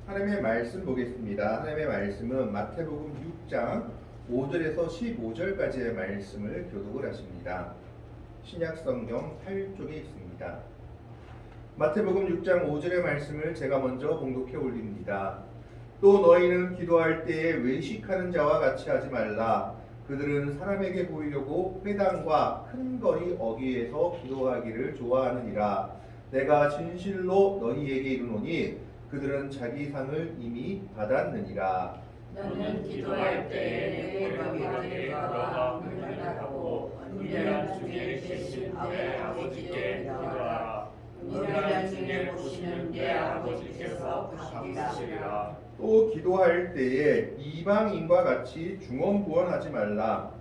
하나님의 말씀 보겠습니다. 하나님의 말씀은 마태복음 6장 5절에서 15절까지의 말씀을 교독을 하십니다. 신약성경 8쪽에 있습니다. 마태복음 6장 5절의 말씀을 제가 먼저 봉독해 올립니다. 또 너희는 기도할 때에 외식하는 자와 같이 하지 말라. 그들은 사람에게 보이려고 회당과 큰 거리 어귀에서 기도하기를 좋아하느니라. 내가 진실로 너희에게 이르노니 그들은 자기 상을 이미 받았느니라. 너는 기도할 때에 내 거기에 들어가 문을 닫고 은밀한 중에 계신 내 아버지께 기도하라. 은밀한 중에 보시는 내 아버지께서 갚으시리라. 또 기도할 때에 이방인과 같이 중언부언하지 말라.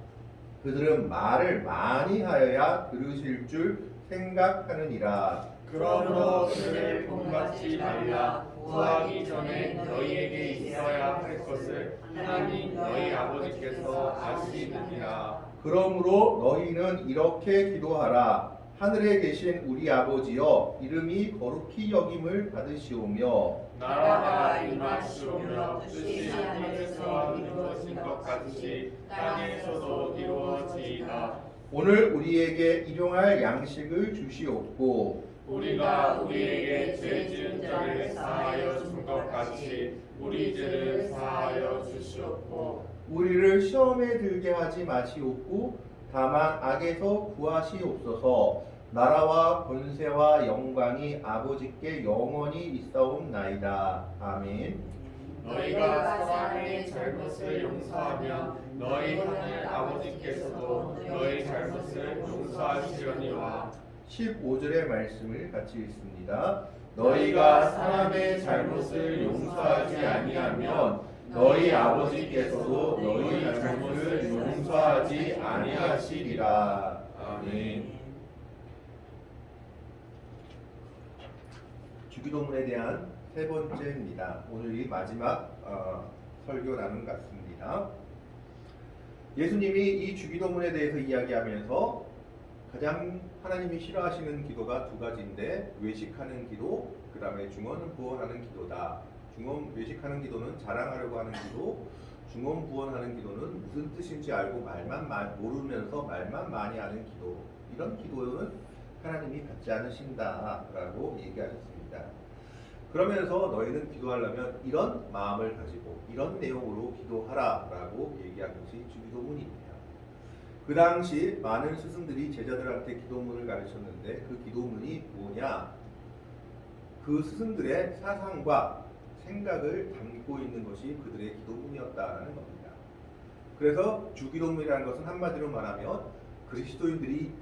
그들은 말을 많이 하여야 들으실 줄 생각하느니라. 그러므로 그들을 본받지 말라. 구하기 전에 너희에게 있어야 할 것을 하나님 너희 아버지께서 아시느니라. 그러므로 너희는 이렇게 기도하라. 하늘에 계신 우리 아버지여, 이름이 거룩히 여김을 받으시오며 나라가 임하시오며 뜻이 하늘에서 이루어진 것 같이 땅에서도 이루어지이다. 오늘 우리에게 일용할 양식을 주시옵고 우리가 우리에게 죄 지은 자를 사하여 준 것 같이 우리 죄를 사하여 주시옵고 우리를 시험에 들게 하지 마시옵고 다만 악에서 구하시옵소서. 나라와 권세와 영광이 아버지께 영원히 있사옵나이다. 아멘. 너희가 사람의 잘못을 용서하면 너희 하늘 아버지께서도 너희 잘못을 용서하시려니와. 15절의 말씀을 같이 읽습니다. 너희가 사람의 잘못을 용서하지 아니하면 너희 아버지께서도 너희 잘못을 용서하지 아니하시리라. 아멘. 주기도문에 대한 세 번째입니다. 오늘이 마지막 설교 나눔 같습니다. 예수님이 이 주기도문에 대해서 이야기하면서 가장 하나님이 싫어하시는 기도가 두 가지인데, 외식하는 기도, 그 다음에 중언부언하는 기도다. 외식하는 기도는 자랑하려고 하는 기도, 중언부언하는 기도는 무슨 뜻인지 알고 모르면서 말만 많이 하는 기도. 이런 기도는 하나님이 받지 않으신다라고 얘기하셨습니다. 그러면서 너희는 기도하려면 이런 마음을 가지고 이런 내용으로 기도하라라고 얘기한 것이 주기도문입니다. 그 당시 많은 스승들이 제자들한테 기도문을 가르쳤는데 그 기도문이 뭐냐? 그 스승들의 사상과 생각을 담고 있는 것이 그들의 기도문이었다는 겁니다. 그래서 주기도문이라는 것은 한마디로 말하면 그리스도인들이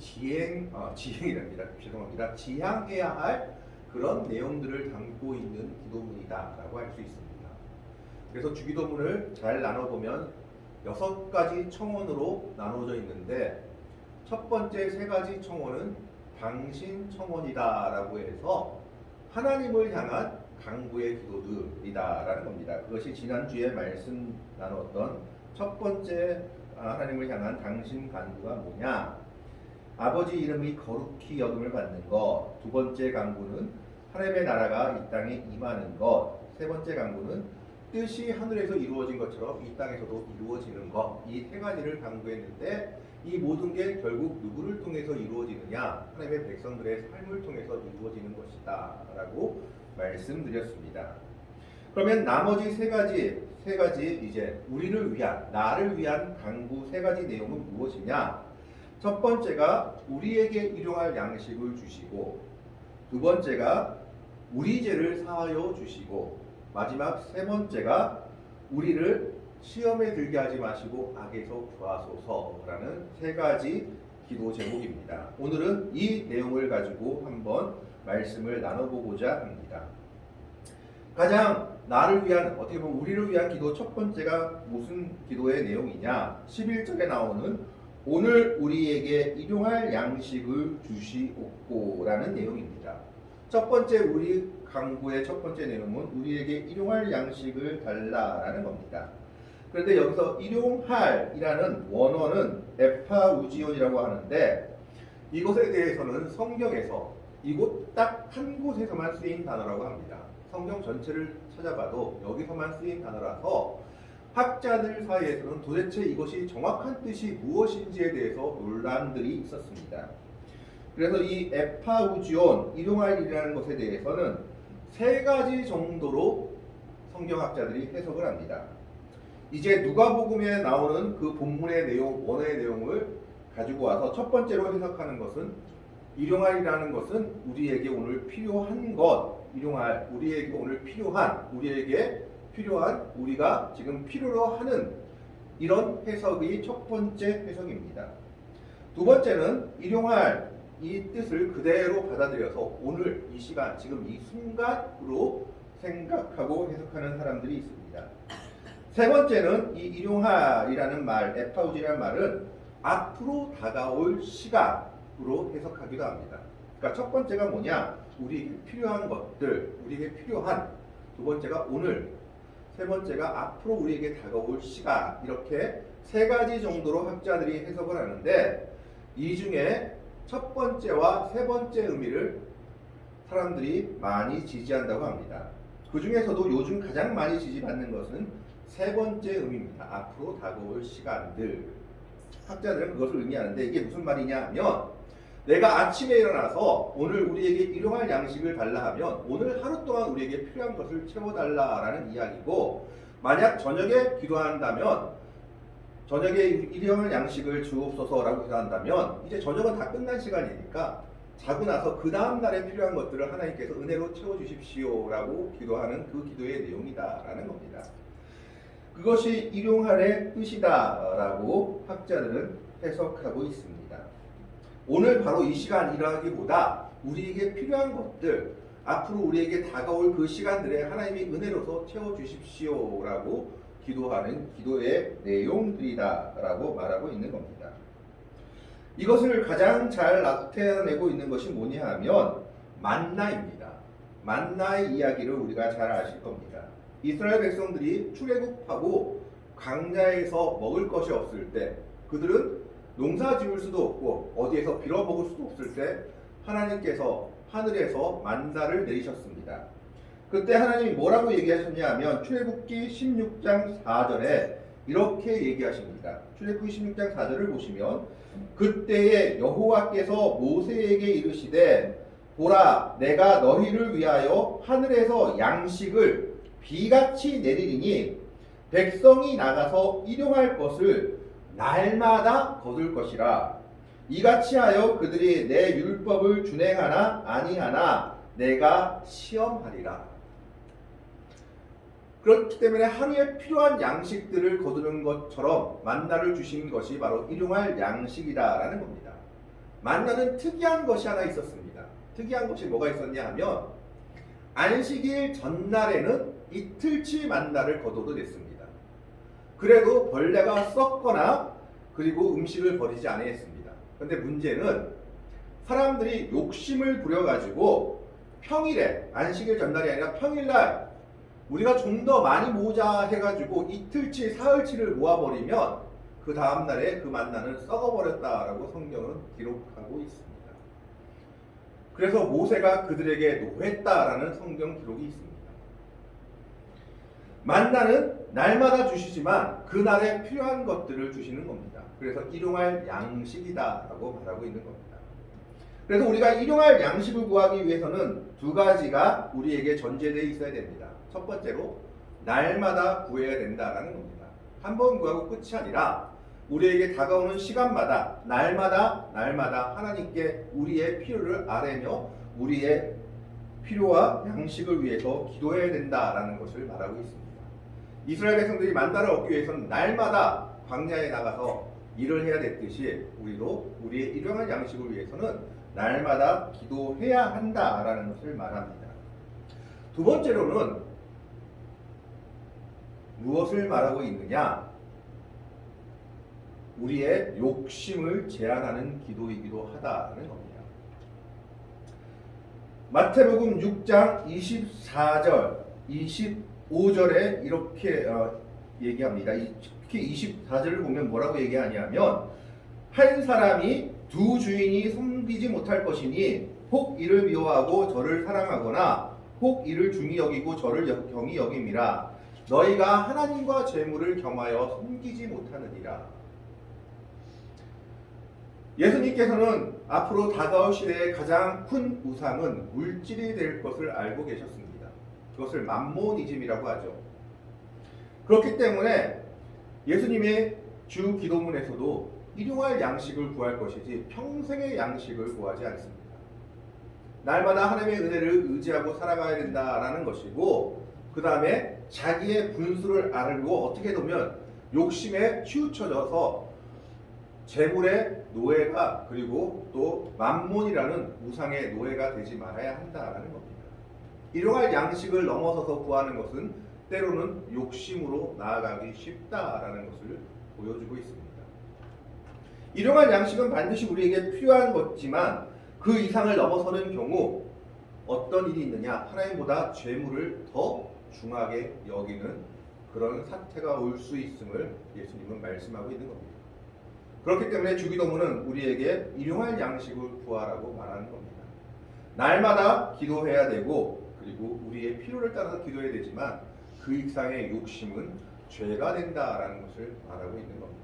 지향해야 할 그런 내용들을 담고 있는 기도문이다라고 할 수 있습니다. 그래서 주기도문을 잘 나눠보면 6가지 청원으로 나눠져 있는데, 첫 번째 3가지 청원은 당신 청원이다라고 해서 하나님을 향한 간구의 기도들이다라는 겁니다. 그것이 지난주에 말씀 나눴던 첫 번째 하나님을 향한 당신 간구가 뭐냐? 아버지 이름이 거룩히 여김을 받는 것. 두 번째 간구는 하나님의 나라가 이 땅에 임하는 것. 세 번째 간구는 뜻이 하늘에서 이루어진 것처럼 이 땅에서도 이루어지는 것. 이 3가지를 간구했는데 이 모든 게 결국 누구를 통해서 이루어지느냐? 하나님의 백성들의 삶을 통해서 이루어지는 것이다 라고 말씀드렸습니다. 그러면 나머지 3가지 이제 우리를 위한, 나를 위한 간구 3가지 내용은 무엇이냐? 첫 번째가 우리에게 일용할 양식을 주시고, 두 번째가 우리 죄를 사하여 주시고, 마지막 3번째가 우리를 시험에 들게 하지 마시고 악에서 구하소서라는 3가지 기도 제목입니다. 오늘은 이 내용을 가지고 한번 말씀을 나눠보고자 합니다. 가장 나를 위한, 어떻게 보면 우리를 위한 기도 첫 번째가 무슨 기도의 내용이냐? 11절에 나오는 오늘 우리에게 일용할 양식을 주시옵고라는 내용입니다. 첫 번째 우리 간구의 첫 번째 내용은 우리에게 일용할 양식을 달라라는 겁니다. 그런데 여기서 일용할이라는 원어는 에파우지온이라고 하는데, 이것에 대해서는 성경에서 이곳 딱 한 곳에서만 쓰인 단어라고 합니다. 성경 전체를 찾아봐도 여기서만 쓰인 단어라서 학자들 사이에서는 도대체 이것이 정확한 뜻이 무엇인지에 대해서 논란들이 있었습니다. 그래서 이 에파우지온, 일용할이라는 것에 대해서는 세 가지 정도로 성경학자들이 해석을 합니다. 이제 누가복음에 나오는 그 본문의 내용, 원어의 내용을 가지고 와서 첫 번째로 해석하는 것은 일용할이라는 것은 우리에게 오늘 필요한 것, 일용할, 우리에게 오늘 필요한, 우리에게 필요한, 우리가 지금 필요로 하는 이런 해석이 첫 번째 해석입니다. 두 번째는 일용할 이 뜻을 그대로 받아들여서 오늘 이 시간, 지금 이 순간으로 생각하고 해석하는 사람들이 있습니다. 세 번째는 이 일용할이라는 말, 에파우지라는 말은 앞으로 다가올 시간으로 해석하기도 합니다. 그러니까 첫 번째가 뭐냐? 우리에게 필요한 것들, 우리에게 필요한. 두 번째가 오늘, 세 번째가 앞으로 우리에게 다가올 시간. 이렇게 세 가지 정도로 학자들이 해석을 하는데 이 중에 첫 번째와 세 번째 의미를 사람들이 많이 지지한다고 합니다. 그 중에서도 요즘 가장 많이 지지받는 것은 세 번째 의미입니다. 앞으로 다가올 시간들. 학자들은 그것을 의미하는데 이게 무슨 말이냐 하면 내가 아침에 일어나서 오늘 우리에게 일용할 양식을 달라 하면 오늘 하루 동안 우리에게 필요한 것을 채워달라라는 이야기고, 만약 저녁에 기도한다면 저녁에 일용할 양식을 주옵소서라고 기도한다면 이제 저녁은 다 끝난 시간이니까 자고 나서 그 다음 날에 필요한 것들을 하나님께서 은혜로 채워주십시오라고 기도하는 그 기도의 내용이다라는 겁니다. 그것이 일용할의 뜻이다라고 학자들은 해석하고 있습니다. 오늘 바로 이 시간이라기보다 우리에게 필요한 것들, 앞으로 우리에게 다가올 그 시간들에 하나님이 은혜로서 채워주십시오라고 기도하는 기도의 내용들이다라고 말하고 있는 겁니다. 이것을 가장 잘 나타내고 있는 것이 뭐냐 하면 만나입니다. 만나의 이야기를 우리가 잘 아실 겁니다. 이스라엘 백성들이 출애굽하고 광야에서 먹을 것이 없을 때, 그들은 농사 지을 수도 없고 어디에서 빌어 먹을 수도 없을 때 하나님께서 하늘에서 만나를 내리셨습니다. 그때 하나님이 뭐라고 얘기하셨냐 하면 출애굽기 16장 4절에 이렇게 얘기하십니다. 출애굽기 16장 4절을 보시면 그때에 여호와께서 모세에게 이르시되 보라, 내가 너희를 위하여 하늘에서 양식을 비같이 내리리니 백성이 나가서 일용할 것을 날마다 거둘 것이라. 이같이 하여 그들이 내 율법을 준행하나 아니하나 내가 시험하리라. 그렇기 때문에 하루에 필요한 양식들을 거두는 것처럼 만나를 주신 것이 바로 일용할 양식이다라는 겁니다. 만나는 특이한 것이 하나 있었습니다. 특이한 것이 뭐가 있었냐 하면 안식일 전날에는 이틀치 만나를 거둬도 됐습니다. 그래도 벌레가 썩거나 그리고 음식을 버리지 아니했습니다. 그런데 문제는 사람들이 욕심을 부려가지고 평일에, 안식일 전날이 아니라 평일날 우리가 좀 더 많이 모으자 해가지고 이틀치, 사흘치를 모아버리면 그 다음날에 그 만나는 썩어버렸다라고 성경은 기록하고 있습니다. 그래서 모세가 그들에게 노했다라는 성경 기록이 있습니다. 만나는 날마다 주시지만 그날에 필요한 것들을 주시는 겁니다. 그래서 일용할 양식이다라고 말하고 있는 겁니다. 그래서 우리가 일용할 양식을 구하기 위해서는 두 가지가 우리에게 전제되어 있어야 됩니다. 첫 번째로 날마다 구해야 된다라는 겁니다. 한 번 구하고 끝이 아니라 우리에게 다가오는 시간마다 날마다 하나님께 우리의 필요를 아뢰며 우리의 필요와 양식을 위해서 기도해야 된다라는 것을 말하고 있습니다. 이스라엘 백성들이 만나를 얻기 위해서는 날마다 광야에 나가서 일을 해야 됐듯이 우리도 우리의 일용할 양식을 위해서는 날마다 기도해야 한다라는 것을 말합니다. 두 번째로는 무엇을 말하고 있느냐? 우리의 욕심을 제한하는 기도이기도 하다는 겁니다. 마태복음 6장 24절, 25절에 이렇게 얘기합니다. 특히 24절을 보면 뭐라고 얘기하냐면 한 사람이 두 주인이 섬기지 못할 것이니 혹 이를 미워하고 저를 사랑하거나 혹 이를 중히 여기고 저를 경히 여김이라. 너희가 하나님과 재물을 겸하여 섬기지 못하느니라. 예수님께서는 앞으로 다가올 시대의 가장 큰 우상은 물질이 될 것을 알고 계셨습니다. 그것을 맘모니즘이라고 하죠. 그렇기 때문에 예수님의 주 기도문에서도 일용할 양식을 구할 것이지 평생의 양식을 구하지 않습니다. 날마다 하나님의 은혜를 의지하고 살아가야 된다라는 것이고, 그 다음에 자기의 분수를 알고 어떻게 보면 욕심에 치우쳐져서 재물의 노예가, 그리고 또 맘몬이라는 우상의 노예가 되지 말아야 한다라는 겁니다. 일용할 양식을 넘어서서 구하는 것은 때로는 욕심으로 나아가기 쉽다라는 것을 보여주고 있습니다. 일용할 양식은 반드시 우리에게 필요한 것이지만 그 이상을 넘어서는 경우 어떤 일이 있느냐? 하나님보다 재물을 더 중하게 여기는 그런 사태가 올 수 있음을 예수님은 말씀하고 있는 겁니다. 그렇기 때문에 주기도문은 우리에게 일용할 양식을 구하라고 말하는 겁니다. 날마다 기도해야 되고, 그리고 우리의 필요를 따라서 기도해야 되지만 그 이상의 욕심은 죄가 된다라는 것을 말하고 있는 겁니다.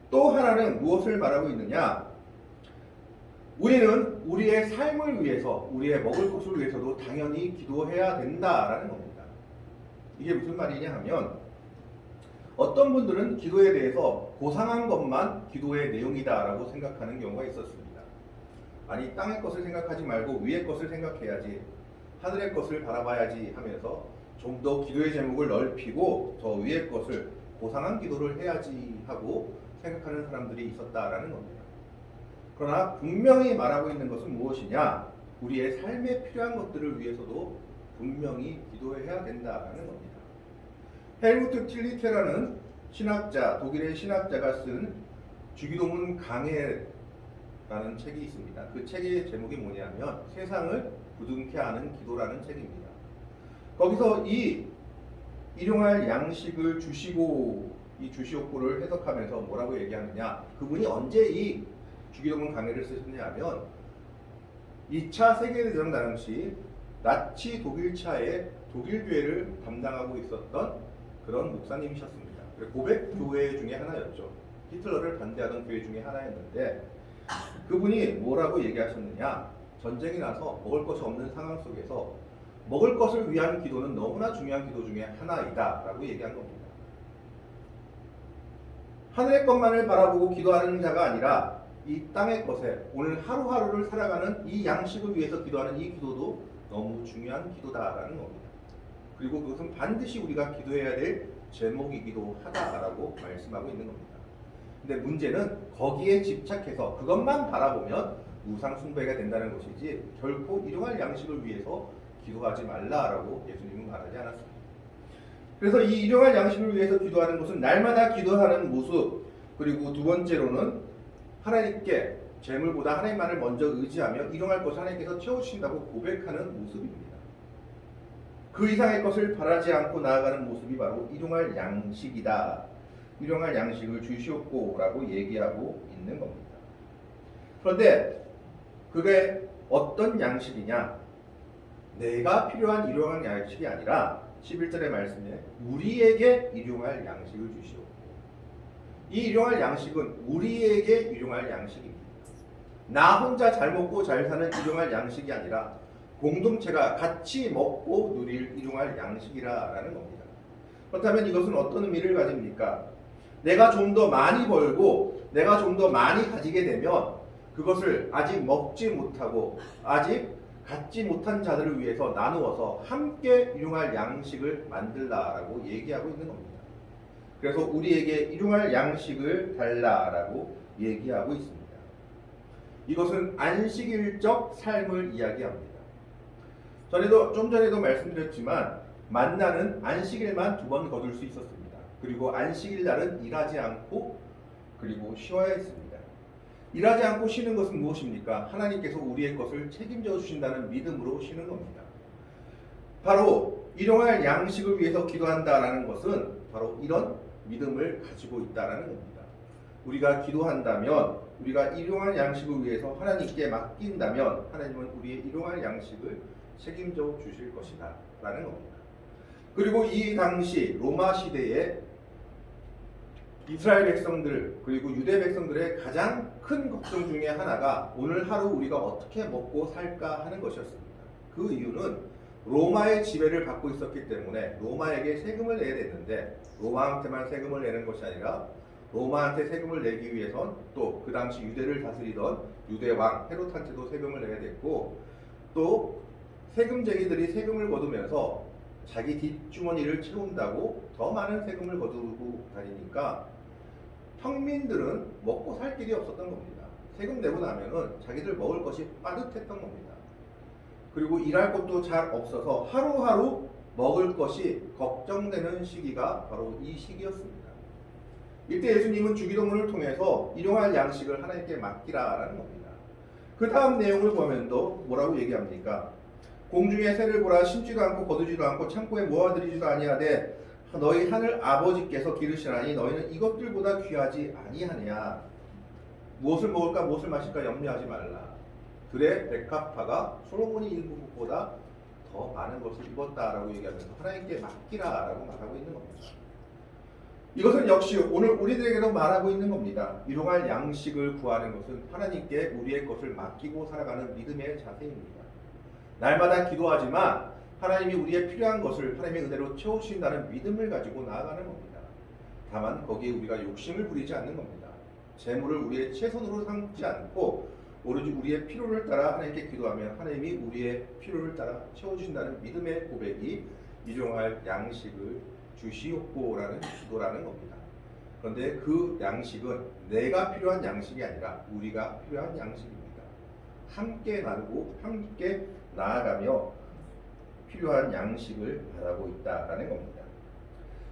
또 하나는 무엇을 말하고 있느냐? 우리는 우리의 삶을 위해서, 우리의 먹을 것을 위해서도 당연히 기도해야 된다라는 겁니다. 이게 무슨 말이냐 하면, 어떤 분들은 기도에 대해서 고상한 것만 기도의 내용이다라고 생각하는 경우가 있었습니다. 아니, 땅의 것을 생각하지 말고 위의 것을 생각해야지, 하늘의 것을 바라봐야지 하면서 좀 더 기도의 제목을 넓히고 더 위의 것을, 고상한 기도를 해야지 하고 생각하는 사람들이 있었다라는 겁니다. 그러나 분명히 말하고 있는 것은 무엇이냐? 우리의 삶에 필요한 것들을 위해서도 분명히 기도해야 된다라는 겁니다. 헬무트 틸리테라는 신학자, 독일의 신학자가 쓴 주기도문 강해라는 책이 있습니다. 그 책의 제목이 뭐냐면 세상을 부둥켜 하는 기도라는 책입니다. 거기서 이 일용할 양식을 주시고, 이 주시옵고를 해석하면서 뭐라고 얘기하느냐? 그분이 언제 이 주기도문 강해를 쓰셨냐면 2차 세계대전 당시 나치 독일차의 독일교회를 담당하고 있었던 그런 목사님이셨습니다. 고백 교회 중에 하나였죠. 히틀러를 반대하던 교회 중에 하나였는데, 그분이 뭐라고 얘기하셨느냐? 전쟁이 나서 먹을 것이 없는 상황 속에서 먹을 것을 위한 기도는 너무나 중요한 기도 중에 하나이다 라고 얘기한 겁니다. 하늘의 것만을 바라보고 기도하는 자가 아니라 이 땅의 것에 오늘 하루하루를 살아가는 이 양식을 위해서 기도하는 이 기도도 너무 중요한 기도다라는 겁니다. 그리고 그것은 반드시 우리가 기도해야 될 제목이기도 하다라고 말씀하고 있는 겁니다. 근데 문제는 거기에 집착해서 그것만 바라보면 우상 숭배가 된다는 것이지, 결코 일용할 양식을 위해서 기도하지 말라라고 예수님은 말하지 않았습니다. 그래서 이 일용할 양식을 위해서 기도하는 것은 날마다 기도하는 모습, 그리고 두 번째로는 하나님께 재물보다 하나님만을 먼저 의지하며 일용할 것을 하나님께서 채워주신다고 고백하는 모습입니다. 그 이상의 것을 바라지 않고 나아가는 모습이 바로 일용할 양식이다. 일용할 양식을 주시옵고라고 얘기하고 있는 겁니다. 그런데 그게 어떤 양식이냐? 내가 필요한 일용할 양식이 아니라 11절의 말씀에 우리에게 일용할 양식을 주시옵고. 이 일용할 양식은 우리에게 일용할 양식입니다. 나 혼자 잘 먹고 잘 사는 일용할 양식이 아니라 공동체가 같이 먹고 누릴 일용할 양식이라는 겁니다. 그렇다면 이것은 어떤 의미를 가집니까? 내가 좀 더 많이 벌고 내가 좀 더 많이 가지게 되면 그것을 아직 먹지 못하고 아직 갖지 못한 자들을 위해서 나누어서 함께 일용할 양식을 만들라라고 얘기하고 있는 겁니다. 그래서 우리에게 일용할 양식을 달라라고 얘기하고 있습니다. 이것은 안식일적 삶을 이야기합니다. 좀 전에도 말씀드렸지만 만나는 안식일만 2번 거둘 수 있었습니다. 그리고 안식일 날은 일하지 않고 그리고 쉬어야 했습니다. 일하지 않고 쉬는 것은 무엇입니까? 하나님께서 우리의 것을 책임져 주신다는 믿음으로 쉬는 겁니다. 바로 일용할 양식을 위해서 기도한다라는 것은 바로 이런 믿음을 가지고 있다라는 겁니다. 우리가 기도한다면, 우리가 일용할 양식을 위해서 하나님께 맡긴다면 하나님은 우리의 일용할 양식을 책임져 주실 것이다 라는 겁니다. 그리고 이 당시 로마 시대에 이스라엘 백성들 그리고 유대 백성들의 가장 큰 걱정 중에 하나가 오늘 하루 우리가 어떻게 먹고 살까 하는 것이었습니다. 그 이유는 로마의 지배를 받고 있었기 때문에 로마에게 세금을 내야 됐는데 로마한테만 세금을 내는 것이 아니라 로마한테 세금을 내기 위해선 또 그 당시 유대를 다스리던 유대 왕 헤롯한테도 세금을 내야 됐고 또 세금쟁이들이 세금을 거두면서 자기 뒷주머니를 채운다고 더 많은 세금을 거두고 다니니까 평민들은 먹고 살 길이 없었던 겁니다. 세금 내고 나면은 자기들 먹을 것이 빠듯했던 겁니다. 그리고 일할 것도 잘 없어서 하루하루 먹을 것이 걱정되는 시기가 바로 이 시기였습니다. 이때 예수님은 주기도문을 통해서 일용할 양식을 하나님께 맡기라라는 겁니다. 그 다음 내용을 보면도 뭐라고 얘기합니까? 공중의 새를 보라, 심지도 않고 거두지도 않고 창고에 모아들이지도 아니하되 너희 하늘 아버지께서 기르시나니 너희는 이것들보다 귀하지 아니하냐. 무엇을 먹을까 무엇을 마실까 염려하지 말라. 들의 백합화가 솔로몬이 입은 것보다 더 많은 것을 입었다라고 얘기하면서 하나님께 맡기라라고 말하고 있는 겁니다. 이것은 역시 오늘 우리들에게도 말하고 있는 겁니다. 일용할 양식을 구하는 것은 하나님께 우리의 것을 맡기고 살아가는 믿음의 자세입니다. 날마다 기도하지만 하나님이 우리의 필요한 것을 하나님의 은혜로 채우신다는 믿음을 가지고 나아가는 겁니다. 다만 거기에 우리가 욕심을 부리지 않는 겁니다. 재물을 우리의 최선으로 삼지 않고 오로지 우리의 필요를 따라 하나님께 기도하면 하나님이 우리의 필요를 따라 채워주신다는 믿음의 고백이 일용할 양식을 주시옵고라는 기도라는 겁니다. 그런데 그 양식은 내가 필요한 양식이 아니라 우리가 필요한 양식입니다. 함께 나누고 함께 나아가며 필요한 양식을 바라고 있다라는 겁니다.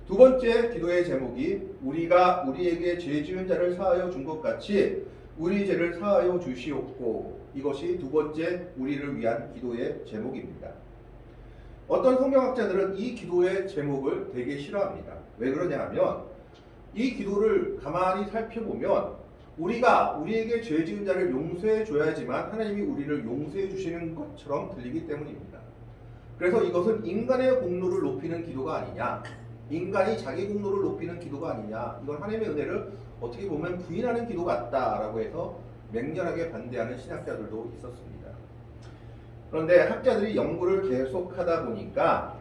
두 번째 기도의 제목이 우리가 우리에게 죄 지은 자를 사하여 준 것 같이 우리 죄를 사하여 주시옵고, 이것이 두 번째 우리를 위한 기도의 제목입니다. 어떤 성경학자들은 이 기도의 제목을 되게 싫어합니다. 왜 그러냐 하면 이 기도를 가만히 살펴보면 우리가 우리에게 죄 지은 자를 용서해 줘야지만 하나님이 우리를 용서해 주시는 것처럼 들리기 때문입니다. 그래서 이것은 인간의 공로를 높이는 기도가 아니냐, 인간이 자기 공로를 높이는 기도가 아니냐, 이건 하나님의 은혜를 어떻게 보면 부인하는 기도 같다라고 해서 맹렬하게 반대하는 신학자들도 있었습니다. 그런데 학자들이 연구를 계속하다 보니까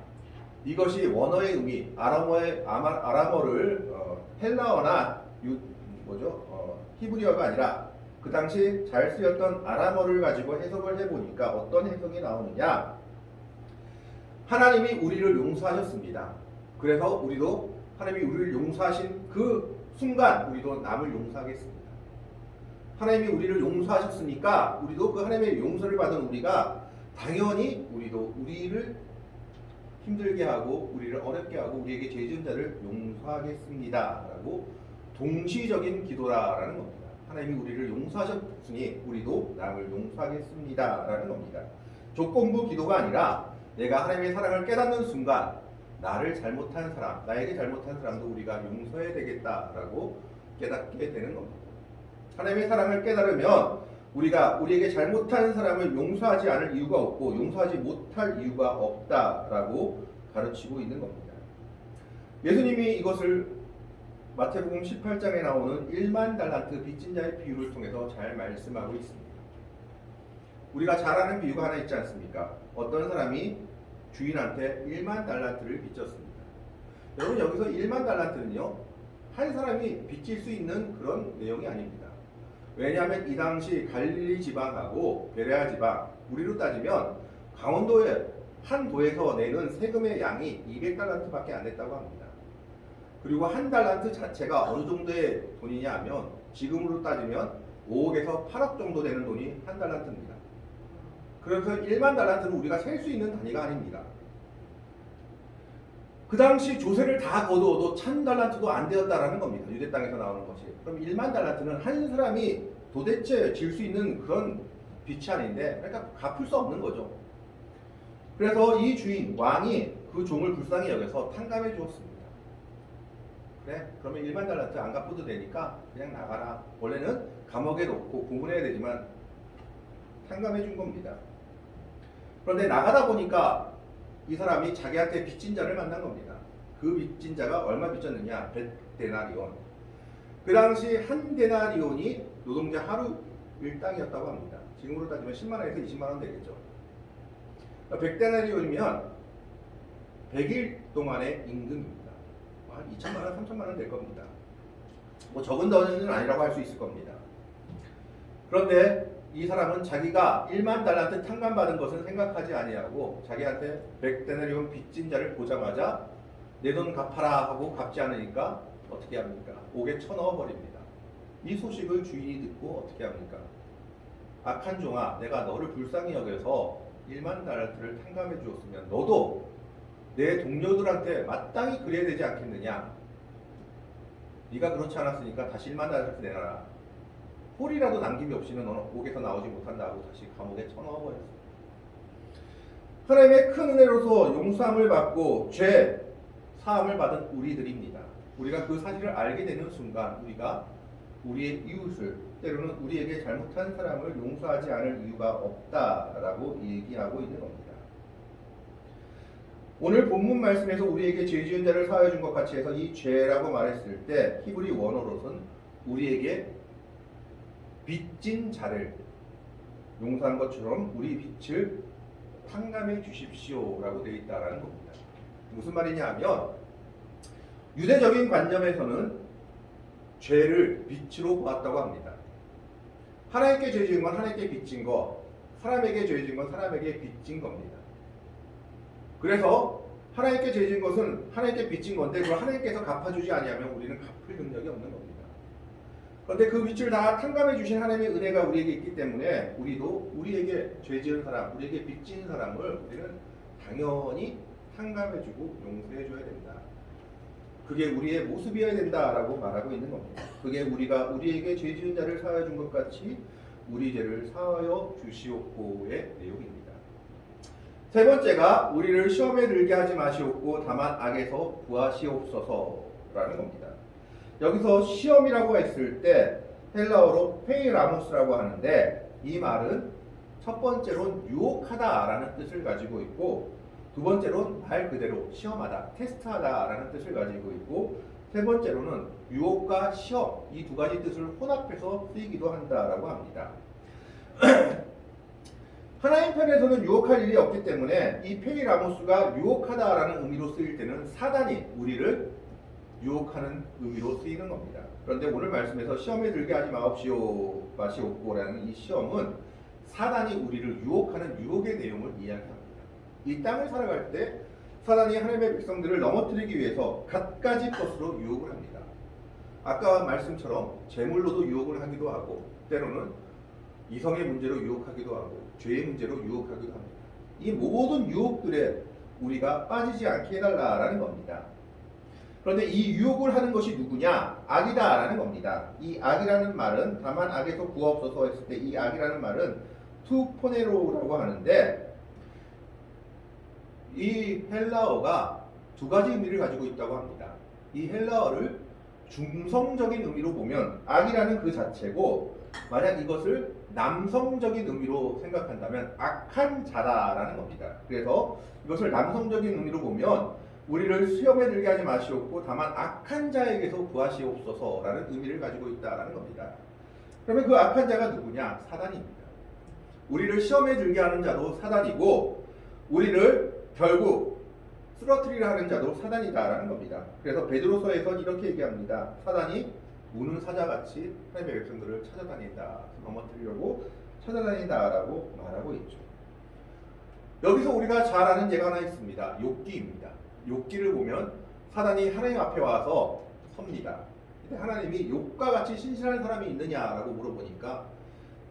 이것이 원어의 의미, 아람어를 헬라어나 히브리어가 아니라 그 당시 잘 쓰였던 아람어를 가지고 해석을 해보니까 어떤 해석이 나오느냐, 하나님이 우리를 용서하셨습니다. 그래서 우리도 하나님이 우리를 용서하신 그 순간 우리도 남을 용서하겠습니다. 하나님이 우리를 용서하셨으니까 우리도 그 하나님의 용서를 받은 우리가 당연히 우리도 우리를 힘들게 하고 우리를 어렵게 하고 우리에게 죄 지은 자를 용서하겠습니다 라고 동시적인 기도라는 겁니다. 하나님이 우리를 용서하셨으니 우리도 남을 용서하겠습니다 라는 겁니다. 조건부 기도가 아니라 내가 하나님의 사랑을 깨닫는 순간 나를 잘못한 사람, 나에게 잘못한 사람도 우리가 용서해야 되겠다라고 깨닫게 되는 겁니다. 하나님의 사랑을 깨달으면 우리가 우리에게 잘못한 사람을 용서하지 않을 이유가 없고 용서하지 못할 이유가 없다라고 가르치고 있는 겁니다. 예수님이 이것을 마태복음 18장에 나오는 1만 달란트 빚진 자의 비유를 통해서 잘 말씀하고 있습니다. 우리가 잘 아는 비유가 하나 있지 않습니까? 어떤 사람이 주인한테 1만 달란트를 빚졌습니다. 여러분, 여기서 1만 달란트는요, 한 사람이 빚질 수 있는 그런 내용이 아닙니다. 왜냐하면 이 당시 갈릴리 지방하고 베레아 지방, 우리로 따지면 강원도의 한 도에서 내는 세금의 양이 200달란트밖에 안 됐다고 합니다. 그리고 한 달란트 자체가 어느 정도의 돈이냐 하면 지금으로 따지면 5억에서 8억 정도 되는 돈이 한 달란트입니다. 그래서 1만 달란트는 우리가 셀 수 있는 단위가 아닙니다. 그 당시 조세를 다 거두어도 1000달란트도 안 되었다라는 겁니다. 유대 땅에서 나오는 것이. 그럼 1만 달란트는 한 사람이 도대체 질 수 있는 그런 빚이 아닌데, 그러니까 갚을 수 없는 거죠. 그래서 이 주인, 왕이 그 종을 불쌍히 여겨서 탕감해 주었습니다. 그래 그러면 1만 달란트 안 갚아도 되니까 그냥 나가라. 원래는 감옥에 놓고 고문해야 되지만 탕감해 준 겁니다. 그런데 나가다 보니까 이 사람이 자기한테 빚진 자를 만난 겁니다. 그 빚진 자가 얼마 빚졌느냐? 100데나리온. 그 당시 한 데나리온이 노동자 하루 일당이었다고 합니다. 지금으로 따지면 10만 원에서 20만 원 되겠죠. 100데나리온이면 100일 동안의 임금입니다. 한 2천만 원, 3천만 원 될 겁니다. 뭐 적은 돈은 아니라고 할 수 있을 겁니다. 그런데 이 사람은 자기가 1만 달란트 탕감받은 것은 생각하지 아니하고 자기한테 100데나리온 빚진 자를 보자마자 내 돈 갚아라 하고 갚지 않으니까 어떻게 합니까? 옥에 쳐넣어 버립니다. 이 소식을 주인이 듣고 어떻게 합니까? 악한 종아, 내가 너를 불쌍히 여겨서 1만 달란트를 탕감해 주었으면 너도 내 동료들한테 마땅히 그래야 되지 않겠느냐? 네가 그렇지 않았으니까 다시 1만 달란트 내놔라. 홀이라도 남김이 없이는 너는 옥에서 나오지 못한다고 다시 감옥에 쳐넣어 버렸어요. 하나님의 큰 은혜로서 용서함을 받고 죄 사함을 받은 우리들입니다. 우리가 그 사실을 알게 되는 순간 우리가 우리의 이웃을 때로는 우리에게 잘못한 사람을 용서하지 않을 이유가 없다라고 얘기하고 있는 겁니다. 오늘 본문 말씀에서 우리에게 죄 지은 자를 사하여 준 것 같이 해서 이 죄라고 말했을 때 히브리 원어로는 우리에게 빚진 자를 용서한 것처럼 우리 빚을 탕감해 주십시오라고 되어 있다라는 겁니다. 무슨 말이냐 하면 유대적인 관점에서는 죄를 빚으로 보았다고 합니다. 하나님께 죄 지은 건 하나님께 빚진 거, 사람에게 죄 지은 건 사람에게 빚진 겁니다. 그래서 하나님께 죄 지은 것은 하나님께 빚진 건데 그걸 하나님께서 갚아주지 아니하면 우리는 갚을 능력이 없는 겁니다. 그런데 그 빚을 다 탕감해 주신 하나님의 은혜가 우리에게 있기 때문에 우리도 우리에게 죄 지은 사람, 우리에게 빚진 사람을 우리는 당연히 탕감해주고 용서해줘야 된다. 그게 우리의 모습이어야 된다라고 말하고 있는 겁니다. 그게 우리가 우리에게 죄 지은 자를 사하여 준 것 같이 우리 죄를 사하여 주시옵고의 내용입니다. 세 번째가 우리를 시험에 들게 하지 마시옵고 다만 악에서 구하시옵소서라는 겁니다. 여기서 시험이라고 했을 때 헬라어로 페이라모스라고 하는데 이 말은 첫 번째로는 유혹하다라는 뜻을 가지고 있고 두 번째로는 말 그대로 시험하다, 테스트하다라는 뜻을 가지고 있고 세 번째로는 유혹과 시험 이 두 가지 뜻을 혼합해서 쓰이기도 한다라고 합니다. 하나님 편에서는 유혹할 일이 없기 때문에 이 페이라모스가 유혹하다라는 의미로 쓰일 때는 사단이 우리를 유혹하는 의미로 쓰이는 겁니다. 그런데 오늘 말씀에서 시험에 들게 하지 마시옵고라는 이 시험은 사단이 우리를 유혹하는 유혹의 내용을 이야기합니다. 이 땅을 살아갈 때 사단이 하나님의 백성들을 넘어뜨리기 위해서 갖가지 것으로 유혹을 합니다. 아까 말씀처럼 재물로도 유혹을 하기도 하고 때로는 이성의 문제로 유혹하기도 하고 죄의 문제로 유혹하기도 합니다. 이 모든 유혹들에 우리가 빠지지 않게 해달라라는 겁니다. 그런데 이 유혹을 하는 것이 누구냐? 악이다라는 겁니다. 이 악이라는 말은 다만 악에서 구하옵소서 했을 때 이 악이라는 말은 투포네로라고 하는데 이 헬라어가 두 가지 의미를 가지고 있다고 합니다. 이 헬라어를 중성적인 의미로 보면 악이라는 그 자체고 만약 이것을 남성적인 의미로 생각한다면 악한 자다라는 겁니다. 그래서 이것을 남성적인 의미로 보면 우리를 시험에 들게 하지 마시옵고 다만 악한 자에게서 구하시옵소서라는 의미를 가지고 있다라는 겁니다. 그러면 그 악한 자가 누구냐? 사단입니다. 우리를 시험에 들게 하는 자도 사단이고 우리를 결국 쓰러뜨리려 하는 자도 사단이다라는 겁니다. 그래서 베드로서에서 이렇게 얘기합니다. 사단이 우는 사자같이 하나님의 백성들을 찾아다닌다. 넘어뜨리려고 찾아다닌다라고 말하고 있죠. 여기서 우리가 잘 아는 예가 하나 있습니다. 욥기입니다. 욥기를 보면 사단이 하나님 앞에 와서 섭니다. 근데 하나님이 욥과 같이 신실한 사람이 있느냐라고 물어보니까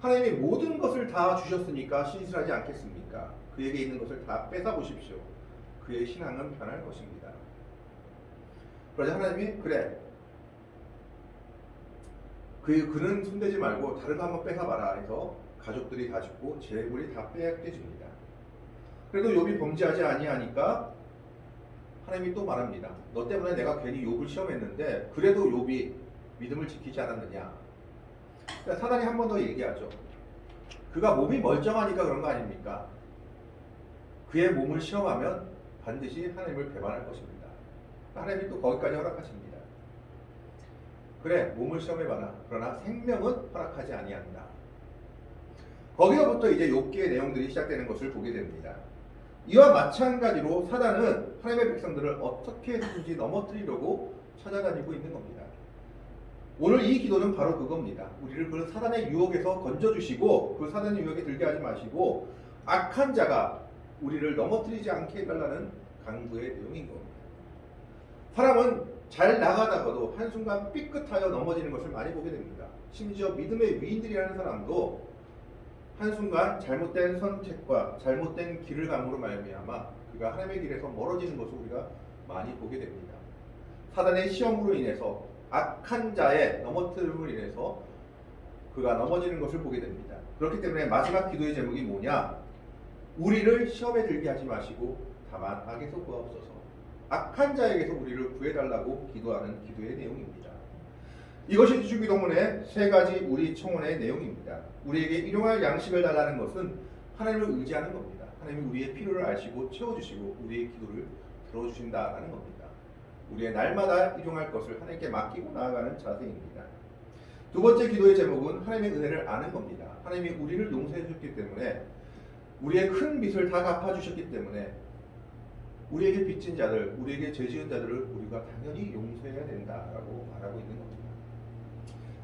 하나님이 모든 것을 다 주셨으니까 신실하지 않겠습니까? 그에게 있는 것을 다 뺏어 보십시오. 그의 신앙은 변할 것입니다. 그러자 하나님이 그래. 그는 손대지 말고 다른 거 한번 뺏어봐라 해서 가족들이 다 죽고 재물이 다 빼앗겨집니다. 그래도 욥이 범죄하지 아니하니까 하나님이 또 말합니다. 너 때문에 내가 괜히 욥을 시험했는데 그래도 욥이 믿음을 지키지 않았느냐. 그러니까 사단이 한 번 더 얘기하죠. 그가 몸이 멀쩡하니까 그런 거 아닙니까? 그의 몸을 시험하면 반드시 하나님을 배반할 것입니다. 하나님이 또 거기까지 허락하십니다. 그래, 몸을 시험해봐라. 그러나 생명은 허락하지 아니한다. 거기서부터 이제 욥기의 내용들이 시작되는 것을 보게 됩니다. 이와 마찬가지로 사단은 하나님의 백성들을 어떻게 해서든지 넘어뜨리려고 찾아다니고 있는 겁니다. 오늘 이 기도는 바로 그겁니다. 우리를 그 사단의 유혹에서 건져주시고 그 사단의 유혹에 들게 하지 마시고 악한 자가 우리를 넘어뜨리지 않게 해달라는 강구의 내용인 겁니다. 사람은 잘 나가다가도 한순간 삐끗하여 넘어지는 것을 많이 보게 됩니다. 심지어 믿음의 위인들이라는 사람도 한순간 잘못된 선택과 잘못된 길을 감으로 말미암아 그가 하나님의 길에서 멀어지는 것을 우리가 많이 보게 됩니다. 사단의 시험으로 인해서 악한 자의 넘어뜨림으로 인해서 그가 넘어지는 것을 보게 됩니다. 그렇기 때문에 마지막 기도의 제목이 뭐냐? 우리를 시험에 들게 하지 마시고 다만 악에서 구하옵소서. 악한 자에게서 우리를 구해달라고 기도하는 기도의 내용입니다. 이것이 주기도문의 세 가지 우리 청원의 내용입니다. 우리에게 일용할 양식을 달라는 것은 하나님을 의지하는 겁니다. 하나님이 우리의 필요를 아시고 채워주시고 우리의 기도를 들어주신다라는 겁니다. 우리의 날마다 일용할 것을 하나님께 맡기고 나아가는 자세입니다. 두 번째 기도의 제목은 하나님의 은혜를 아는 겁니다. 하나님이 우리를 용서해 주셨기 때문에 우리의 큰 빚을 다 갚아주셨기 때문에 우리에게 빚진 자들, 우리에게 죄 지은 자들을 우리가 당연히 용서해야 된다라고 말하고 있는 겁니다.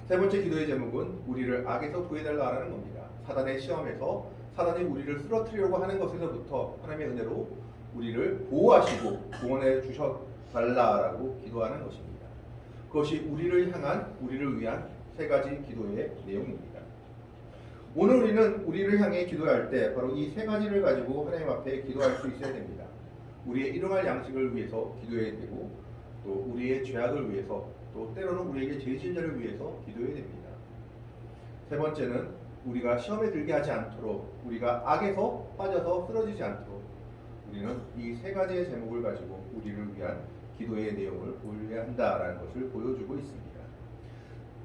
세 번째 기도의 제목은 우리를 악에서 구해달라는 겁니다. 사단의 시험에서 사단이 우리를 쓰러뜨리려고 하는 것에서부터 하나님의 은혜로 우리를 보호하시고 구원해 주셔달라고 기도하는 것입니다. 그것이 우리를 향한, 우리를 위한 세 가지 기도의 내용입니다. 오늘 우리는 우리를 향해 기도할 때 바로 이 세 가지를 가지고 하나님 앞에 기도할 수 있어야 됩니다. 우리의 일용할 양식을 위해서 기도해야 되고 또 우리의 죄악을 위해서 또 때로는 우리에게 죄 지은 자를 위해서 기도해야 됩니다. 세 번째는 우리가 시험에 들게 하지 않도록 우리가 악에서 빠져서 쓰러지지 않도록 우리는 이 세 가지의 제목을 가지고 우리를 위한 기도의 내용을 보여야 한다라는 것을 보여주고 있습니다.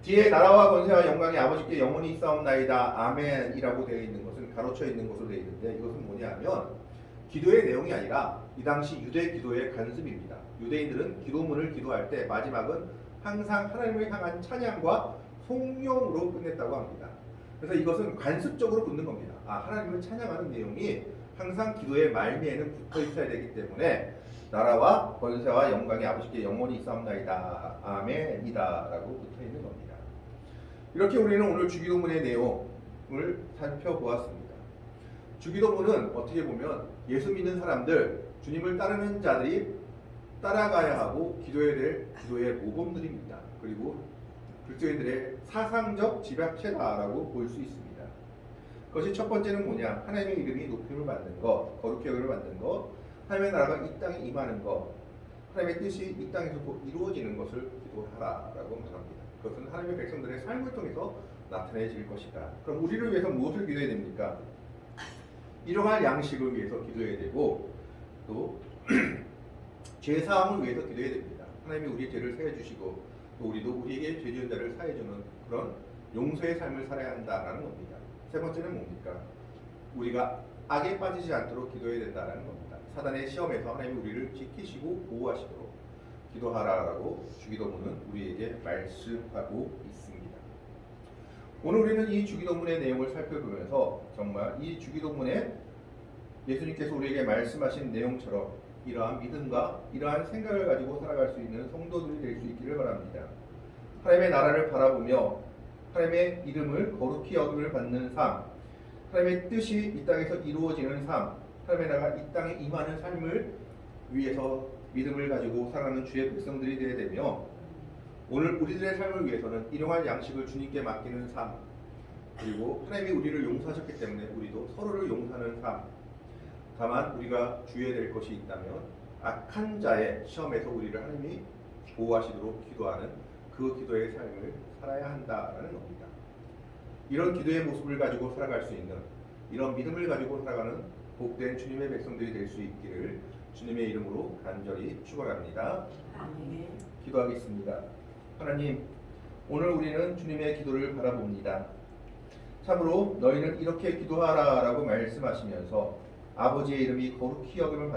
뒤에 나라와 권세와 영광이 아버지께 영원히 있사옵나이다 아멘이라고 되어 있는 것은 가로쳐 있는 것으로 되어 있는데 이것은 뭐냐면 기도의 내용이 아니라 이 당시 유대 기도의 관습입니다. 유대인들은 기도문을 기도할 때 마지막은 항상 하나님을 향한 찬양과 송영으로 끝냈다고 합니다. 그래서 이것은 관습적으로 붙는 겁니다. 하나님을 찬양하는 내용이 항상 기도의 말미에는 붙어 있어야 되기 때문에 나라와 권세와 영광이 아버지께 영원히 있사옵나이다 아멘이다 라고 붙어 있는 겁니다. 이렇게 우리는 오늘 주기도문의 내용을 살펴보았습니다. 주기도문은 어떻게 보면 예수 믿는 사람들, 주님을 따르는 자들이 따라가야 하고 기도해야 될 기도의 모범들입니다. 그리고 그리스도인들의 사상적 집약체다라고 볼 수 있습니다. 그것이 첫 번째는 뭐냐? 하나님의 이름이 높임을 받는 것, 거룩히 여김을 받는 것, 하나님의 나라가 이 땅에 임하는 것, 하나님의 뜻이 이 땅에서 이루어지는 것을 기도하라라고 말합니다. 그것은 하나님의 백성들의 삶을 통해서 나타내질 것이다. 그럼 우리를 위해서 무엇을 기도해야 됩니까? 일용할 양식을 위해서 기도해야 되고 또 죄 사함을 위해서 기도해야 됩니다. 하나님이 우리의 죄를 사해 주시고 또 우리도 우리에게 죄 지은 자를 사해 주는 그런 용서의 삶을 살아야 한다라는 겁니다. 세 번째는 뭡니까? 우리가 악에 빠지지 않도록 기도해야 된다라는 겁니다. 사단의 시험에서 하나님이 우리를 지키시고 보호하시도록 기도하라라고 주기도문은 우리에게 말씀하고 있습니다. 오늘 우리는 이 주기도문의 내용을 살펴보면서 정말 이 주기도문에 예수님께서 우리에게 말씀하신 내용처럼 이러한 믿음과 이러한 생각을 가지고 살아갈 수 있는 성도들이 될 수 있기를 바랍니다. 하나님의 나라를 바라보며 하나님의 이름을 거룩히 여김을 받는 삶, 하나님의 뜻이 이 땅에서 이루어지는 삶, 하나님의 나라가 이 땅에 임하는 삶을 위해서 믿음을 가지고 살아가는 주의 백성들이 되어야 되며 오늘 우리들의 삶을 위해서는 일용할 양식을 주님께 맡기는 삶, 그리고 하나님이 우리를 용서하셨기 때문에 우리도 서로를 용서하는 삶, 다만 우리가 주의해야 될 것이 있다면 악한 자의 시험에서 우리를 하나님이 보호하시도록 기도하는 그 기도의 삶을 살아야 한다라는 겁니다. 이런 기도의 모습을 가지고 살아갈 수 있는, 이런 믿음을 가지고 살아가는 복된 주님의 백성들이 될 수 있기를 주님의 이름으로 간절히 축원합니다. 아멘. 기도하겠습니다. 하나님, 오늘 우리는 주님의 기도를 바라봅니다. 참으로 너희는 이렇게 기도하라라고 말씀하시면서 아버지의 이름이 거룩히 여김을